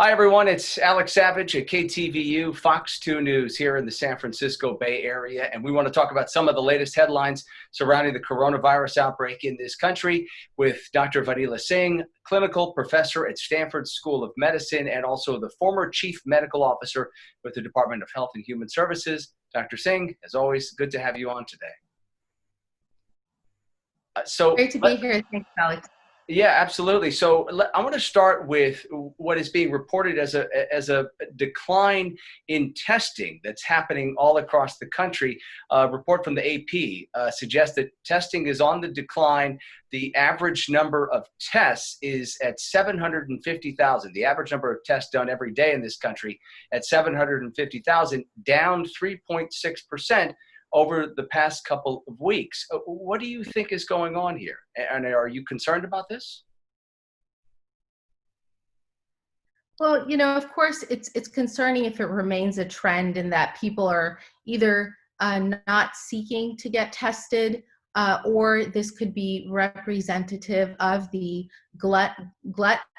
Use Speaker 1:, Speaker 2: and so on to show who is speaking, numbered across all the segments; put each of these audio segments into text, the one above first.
Speaker 1: Hi, everyone. It's Alex Savidge at KTVU, Fox 2 News here in the San Francisco Bay Area. And we want to talk about some of the latest headlines surrounding the coronavirus outbreak in this country with Dr. Vanila Singh, clinical professor at Stanford School of Medicine, and also the former chief medical officer with the Department of Health and Human Services. Dr. Singh, as always, good to have you on today.
Speaker 2: Great to be here. Thanks, Alex.
Speaker 1: Yeah, absolutely. So I want to start with what is being reported as a decline in testing that's happening all across the country. A report from the AP suggests that testing is on the decline. The average number of tests is at 750,000. The average number of tests done every day in this country at 750,000, down 3.6%. over the past couple of weeks. What do you think is going on here? And are you concerned about this?
Speaker 2: Well, of course, it's concerning if it remains a trend in that people are either not seeking to get tested, or this could be representative of the glut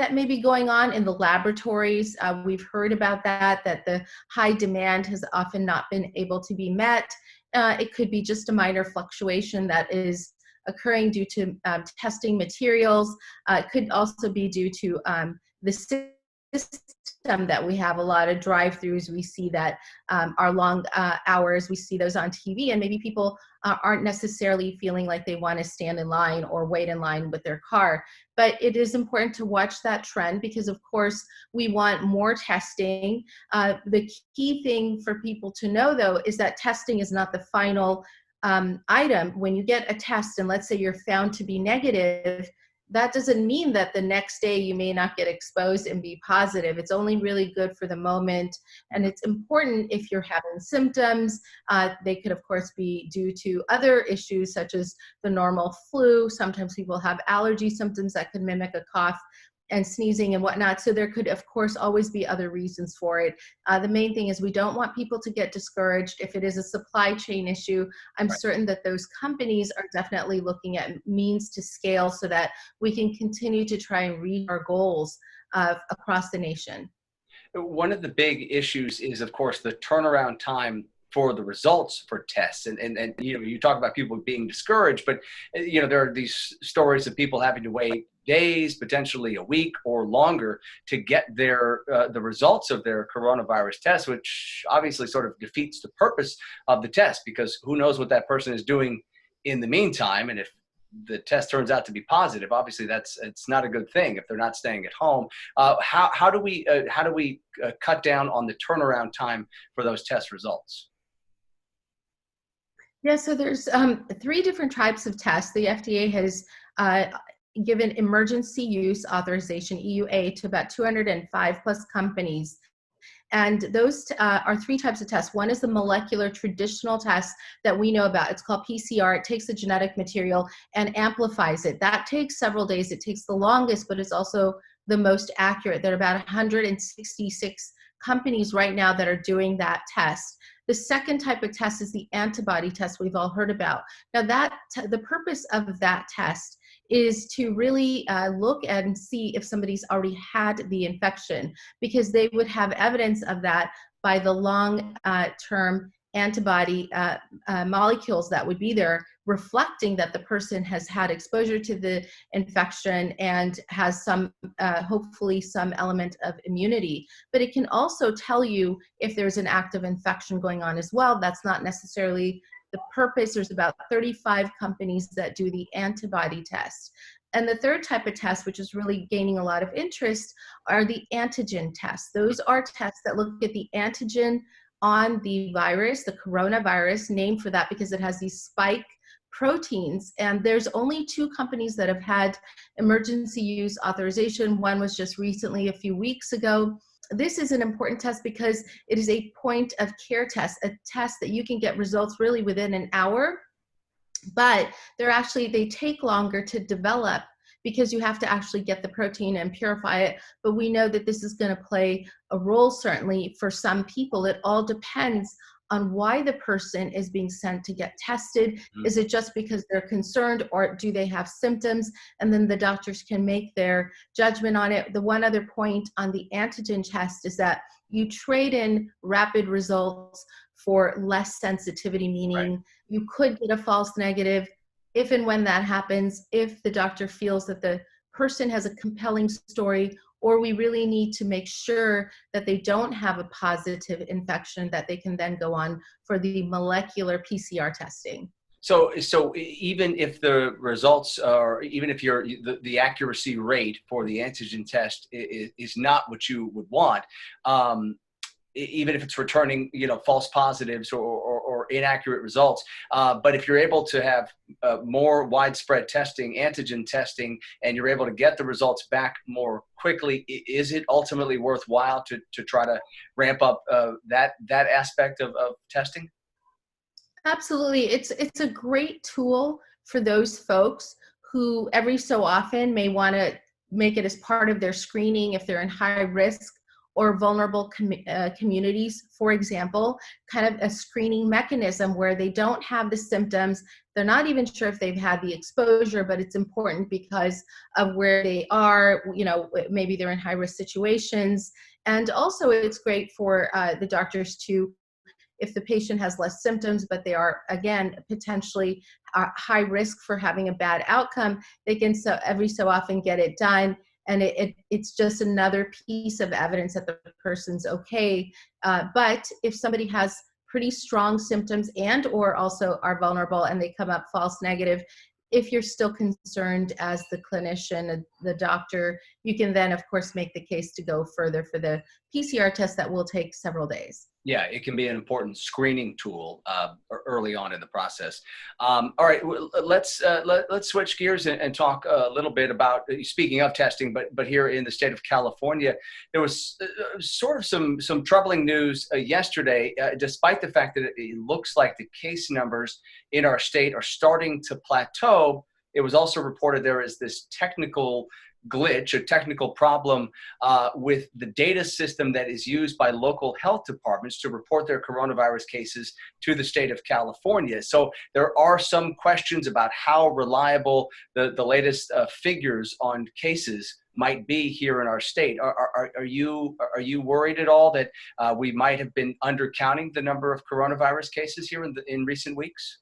Speaker 2: that may be going on in the laboratories. We've heard about that the high demand has often not been able to be met. It could be just a minor fluctuation that is occurring due to testing materials. It could also be due to the system that we have. A lot of drive-throughs, we see that our long hours, we see those on TV, and maybe people aren't necessarily feeling like they want to stand in line or wait in line with their car. But it is important to watch that trend because, of course, we want more testing. The key thing for people to know, though, is that testing is not the final item. When you get a test and let's say you're found to be negative, that doesn't mean that the next day you may not get exposed and be positive. It's only really good for the moment. And it's important if you're having symptoms. They could, of course, be due to other issues such as the normal flu. Sometimes people have allergy symptoms that could mimic a cough and sneezing and whatnot. So there could, of course, always be other reasons for it. The main thing is we don't want people to get discouraged. If it is a supply chain issue, I'm certain that those companies are definitely looking at means to scale so that we can continue to try and reach our goals across the nation.
Speaker 1: One of the big issues is, of course, the turnaround time for the results for tests. And you talk about people being discouraged, but there are these stories of people having to wait days, potentially a week or longer to get their the results of their coronavirus test, which obviously sort of defeats the purpose of the test, because who knows what that person is doing in the meantime. And if the test turns out to be positive, obviously it's not a good thing if they're not staying at home. How do we cut down on the turnaround time for those test results?
Speaker 2: Yeah, so there's 3 different types of tests. The FDA has given emergency use authorization, EUA, to about 205 plus companies. And those are 3 types of tests. One is the molecular traditional test that we know about. It's called PCR. It takes the genetic material and amplifies it. That takes several days. It takes the longest, but it's also the most accurate. There are about 166 companies right now that are doing that test. The second type of test is the antibody test we've all heard about. Now the purpose of that test is to really look and see if somebody's already had the infection, because they would have evidence of that by the long-term antibody molecules that would be there, reflecting that the person has had exposure to the infection and has some, hopefully some element of immunity. But it can also tell you if there's an active infection going on as well. That's not necessarily the purpose. There's about 35 companies that do the antibody test. And the third type of test, which is really gaining a lot of interest, are the antigen tests. Those are tests that look at the antigen on the virus, the coronavirus, named for that because it has these spike proteins. And there's only 2 companies that have had emergency use authorization. One was just recently, a few weeks ago. This is an important test because it is a point of care test, a test that you can get results really within an hour, but they take longer to develop because you have to actually get the protein and purify it. But we know that this is going to play a role certainly for some people. It all depends on why the person is being sent to get tested.
Speaker 1: Mhm.
Speaker 2: Is it just because they're concerned, or do they have symptoms? And then the doctors can make their judgment on it. The one other point on the antigen test is that you trade in rapid results for less sensitivity,
Speaker 1: Right.
Speaker 2: meaning you could get a false negative if and when that happens, if the doctor feels that the person has a compelling story, or we really need to make sure that they don't have a positive infection, that they can then go on for the molecular PCR testing.
Speaker 1: So even if the results are, even if the accuracy rate for the antigen test is not what you would want, um, even if it's returning, false positives or inaccurate results. But if you're able to have more widespread testing, antigen testing, and you're able to get the results back more quickly, is it ultimately worthwhile to try to ramp up that aspect of testing?
Speaker 2: Absolutely. It's a great tool for those folks who every so often may want to make it as part of their screening if they're in high risk or vulnerable communities, for example, kind of a screening mechanism where they don't have the symptoms. They're not even sure if they've had the exposure, but it's important because of where they are. Maybe they're in high risk situations. And also it's great for the doctors to, if the patient has less symptoms, but they are, again, potentially high risk for having a bad outcome, they can every so often get it done. And it's just another piece of evidence that the person's okay. But if somebody has pretty strong symptoms and or also are vulnerable and they come up false negative, if you're still concerned as the clinician, the doctor, you can then, of course, make the case to go further for the PCR test that will take several days.
Speaker 1: Yeah, it can be an important screening tool early on in the process. All right, let's switch gears and talk a little bit about, speaking of testing, but here in the state of California, there was sort of some troubling news yesterday. Despite the fact that it looks like the case numbers in our state are starting to plateau, it was also reported there is this technical glitch, a technical problem with the data system that is used by local health departments to report their coronavirus cases to the state of California. So there are some questions about how reliable the latest figures on cases might be here in our state. Are you worried at all that we might have been undercounting the number of coronavirus cases here in recent weeks?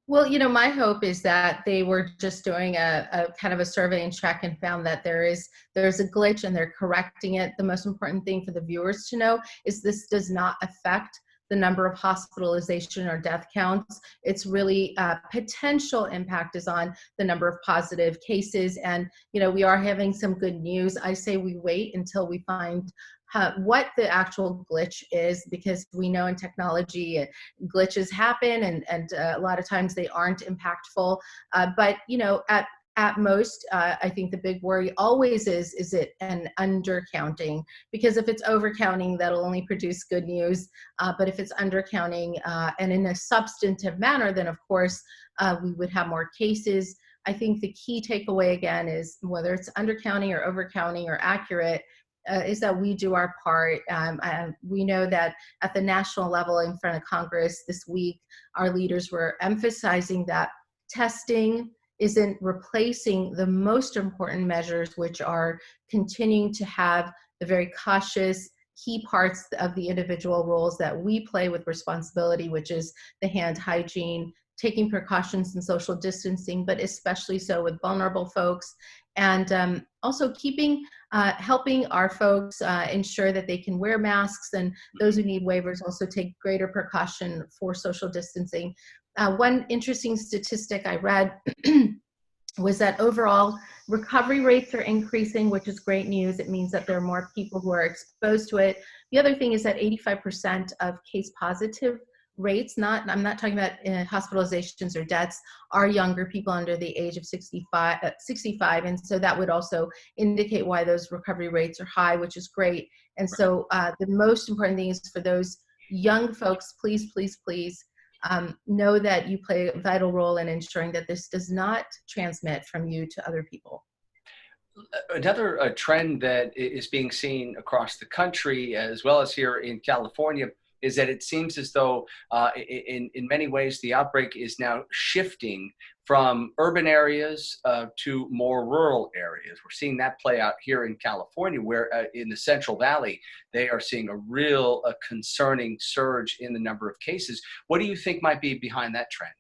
Speaker 2: Well, my hope is that they were just doing a kind of a survey and check and found that there's a glitch and they're correcting it. The most important thing for the viewers to know is this does not affect the number of hospitalization or death counts. It's really potential impact is on the number of positive cases. And, we are having some good news. I say we wait until we find what the actual glitch is, because we know in technology glitches happen and a lot of times they aren't impactful. But at most, I think the big worry always is it an undercounting? Because if it's overcounting, that'll only produce good news. But if it's undercounting and in a substantive manner, then of course we would have more cases. I think the key takeaway again is whether it's undercounting or overcounting or accurate, is that we do our part. We know that at the national level in front of Congress this week, our leaders were emphasizing that testing isn't replacing the most important measures, which are continuing to have the very cautious key parts of the individual roles that we play with responsibility, which is the hand hygiene, taking precautions and social distancing, but especially so with vulnerable folks, and also helping our folks ensure that they can wear masks, and those who need waivers also take greater precaution for social distancing. One interesting statistic I read was that overall recovery rates are increasing, which is great news. It means that there are more people who are exposed to it. The other thing is that 85% of case positive rates, I'm not talking about hospitalizations or deaths, are younger people under the age of 65, and so that would also indicate why those recovery rates are high, which is great. And so the most important thing is for those young folks, please, please, please know that you play a vital role in ensuring that this does not transmit from you to other people.
Speaker 1: Another trend that is being seen across the country, as well as here in California, is that it seems as though in many ways the outbreak is now shifting from urban areas to more rural areas. We're seeing that play out here in California, where in the Central Valley, they are seeing a real concerning surge in the number of cases. What do you think might be behind that trend?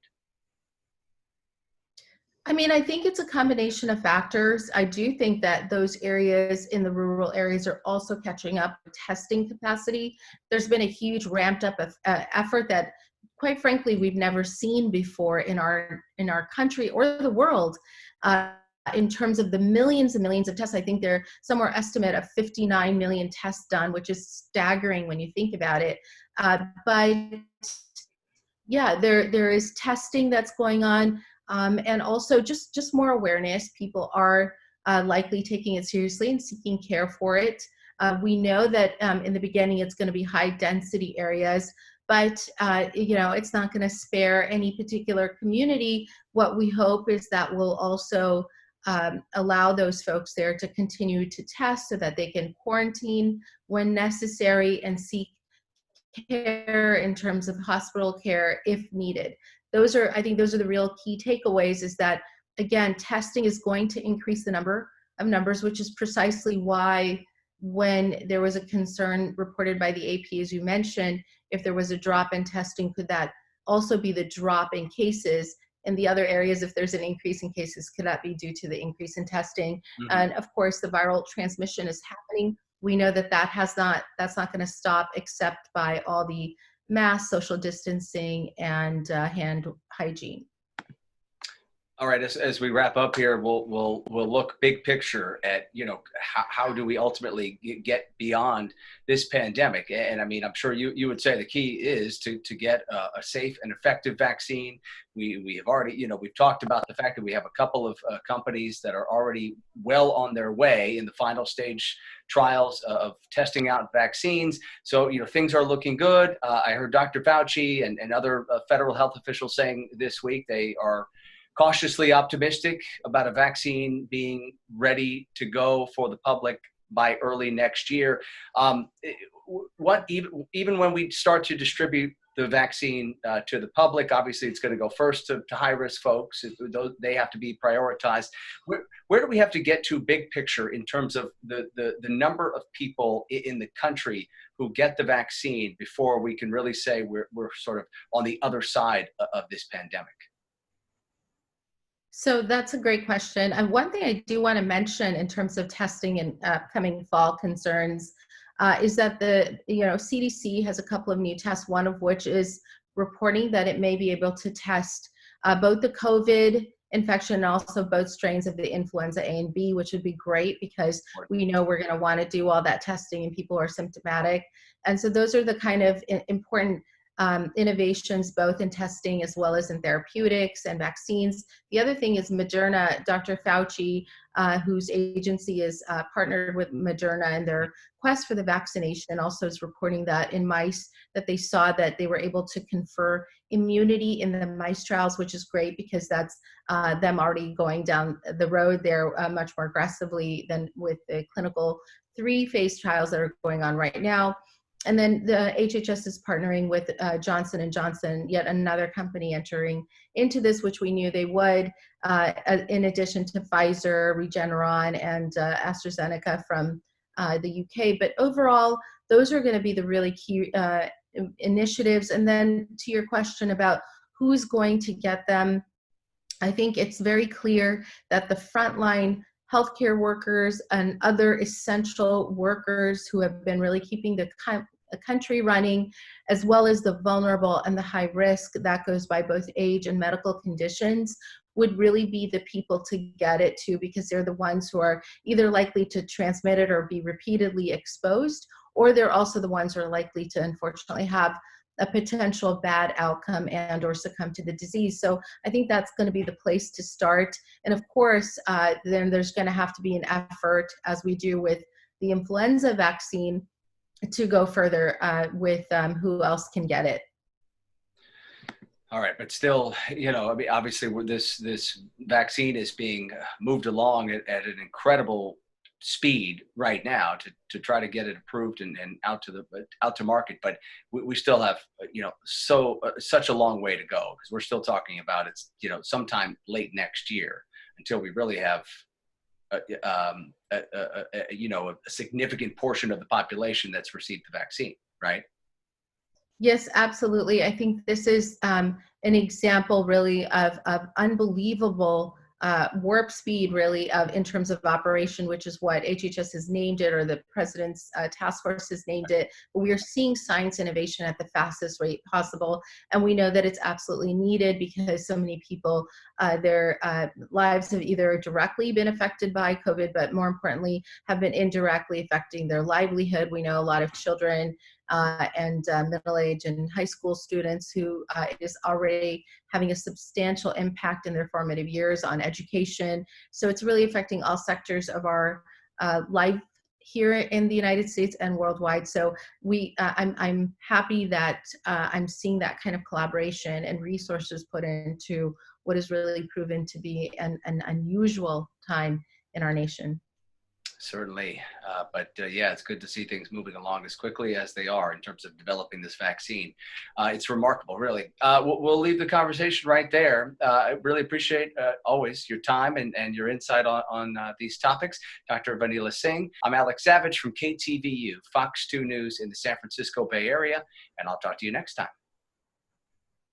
Speaker 2: I mean, I think it's a combination of factors. I do think that those areas in the rural areas are also catching up with testing capacity. There's been a huge ramped up of, effort that, quite frankly, we've never seen before in our country or the world. In terms of the millions and millions of tests, I think there somewhere estimate of 59 million tests done, which is staggering when you think about it. But yeah, there is testing that's going on, and also just more awareness. People are likely taking it seriously and seeking care for it. We know that in the beginning it's going to be high density areas, but you know, it's not going to spare any particular community. What we hope is that we'll also allow those folks there to continue to test so that they can quarantine when necessary and seek care in terms of hospital care if needed. I think those are the real key takeaways, is that, again, testing is going to increase the number of numbers, which is precisely why when there was a concern reported by the AP, as you mentioned, if there was a drop in testing, could that also be the drop in cases? In the other areas, if there's an increase in cases, could that be due to the increase in testing?
Speaker 1: Mm-hmm.
Speaker 2: And of course, the viral transmission is happening. We know that that's not going to stop except by all the mass social distancing and hand hygiene.
Speaker 1: All right, as we wrap up here, we'll look big picture at, you know, how do we ultimately get beyond this pandemic? And I mean, I'm sure you would say the key is to get a safe and effective vaccine. We have already, you know, we've talked about the fact that we have a couple of companies that are already well on their way in the final stage trials of testing out vaccines. So, you know, things are looking good. I heard Dr. Fauci and other federal health officials saying this week they are cautiously optimistic about a vaccine being ready to go for the public by early next year. Even when we start to distribute the vaccine to the public, obviously it's going to go first to high-risk folks. They have to be prioritized. Where do we have to get to big picture in terms of the number of people in the country who get the vaccine before we can really say we're sort of on the other side of this pandemic?
Speaker 2: So that's a great question. And one thing I do want to mention in terms of testing and upcoming fall concerns is that the CDC has a couple of new tests, one of which is reporting that it may be able to test both the COVID infection and also both strains of the influenza A and B, which would be great because we know we're going to want to do all that testing and people are symptomatic. And so those are the kind of important innovations, both in testing as well as in therapeutics and vaccines. The other thing is Moderna. Dr. Fauci, whose agency is partnered with Moderna in their quest for the vaccination, also is reporting that in mice that they saw that they were able to confer immunity in the mice trials, which is great because that's them already going down the road there much more aggressively than with the clinical 3-phase trials that are going on right now. And then the HHS is partnering with Johnson & Johnson, yet another company entering into this, which we knew they would, in addition to Pfizer, Regeneron, and AstraZeneca from the UK. But overall, those are going to be the really key initiatives. And then to your question about who's going to get them, I think it's very clear that the frontline healthcare workers and other essential workers who have been really keeping the country running, as well as the vulnerable and the high risk, that goes by both age and medical conditions, would really be the people to get it to, because they're the ones who are either likely to transmit it or be repeatedly exposed, or they're also the ones who are likely to unfortunately have a potential bad outcome and or succumb to the disease. So I think that's going to be the place to start. And of course, then there's going to have to be an effort, as we do with the influenza vaccine, to go further with who else can get it.
Speaker 1: All right, but still, you know, I mean, obviously this vaccine is being moved along at an incredible speed right now to try to get it approved and out to market. But we still have, such a long way to go, because we're still talking about it's, sometime late next year until we really have a significant portion of the population that's received the vaccine, right?
Speaker 2: Yes, absolutely. I think this is an example really of unbelievable warp speed really in terms of operation, which is what HHS has named it, or the president's task force has named it. But we are seeing science innovation at the fastest rate possible. And we know that it's absolutely needed because so many people, their lives have either directly been affected by COVID, but more importantly, have been indirectly affecting their livelihood. We know a lot of children and middle-aged and high school students who it is already having a substantial impact in their formative years on education. So it's really affecting all sectors of our life here in the United States and worldwide. So I'm happy that I'm seeing that kind of collaboration and resources put into what is really proven to be an unusual time in our nation.
Speaker 1: Certainly. But yeah, it's good to see things moving along as quickly as they are in terms of developing this vaccine. It's remarkable, really. We'll leave the conversation right there. I really appreciate always your time and your insight on these topics. Dr. Vanila Singh. I'm Alex Savidge from KTVU, Fox 2 News in the San Francisco Bay Area, and I'll talk to you next time.